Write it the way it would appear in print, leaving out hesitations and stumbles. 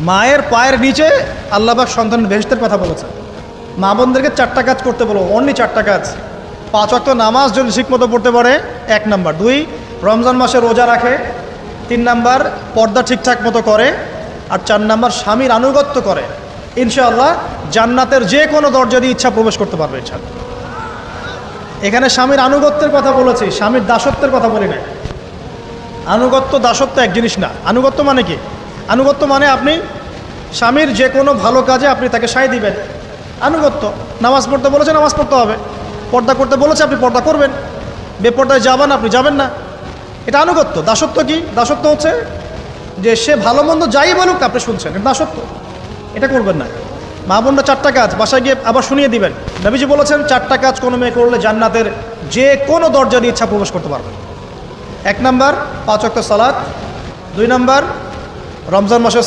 মায়ের পায়ের নিচে আল্লাহ পাক সন্তানের বেহেশতের কথা বলেছে। মা বোনদেরকে 4টা কাজ করতে বলো, অনলি 4টা কাজ। 5 ওয়াক্ত নামাজ যদি ঠিকমতো পড়তে পারে 1 নাম্বার, 2 রমজান মাসে রোজা রাখে, 3 নাম্বার পর্দা ঠিকঠাক মতো করে, আর 4 নাম্বার স্বামীর আনুগত্য করে, ইনশাআল্লাহ জান্নাতের যে কোনো দরজা দিয়ে ইচ্ছা প্রবেশ করতে পারবে ইনশাআল্লাহ। এখানে স্বামীর আনুগত্যের কথা বলেছি, স্বামীর দাসত্বের কথা বলি না। আনুগত্য দাসত্ব এক জিনিস না। আনুগত্য মানে কি? আনুগত্য মানে আপনি স্বামীর যে কোনো ভালো কাজে আপনি তাকে সায় দিবেন, আনুগত্য। নামাজ পড়তে বলেছে নামাজ পড়তে হবে, পর্দা করতে বলেছে আপনি পর্দা করবেন, বেপর্দায় যাবেন আপনি যাবেন না, এটা আনুগত্য। দাসত্ব কি? দাসত্ব হচ্ছে যে সে ভালো মন্দ যাই বলুক আপনি শুনছেন, এটা দাসত্ব, এটা করবেন না। মা বোনরা 4টা কাজ বাসায় গিয়ে আবার শুনিয়ে দিবেন। নবীজি বলেছেন 4টা কাজ কোনো মেয়ে করলে জান্নাতের যে কোনো দরজা দিয়ে ইচ্ছা প্রবেশ করতে পারবে। 1 নাম্বার 5 ওয়াক্ত সালাত, 2 নাম্বার রমজান মাসের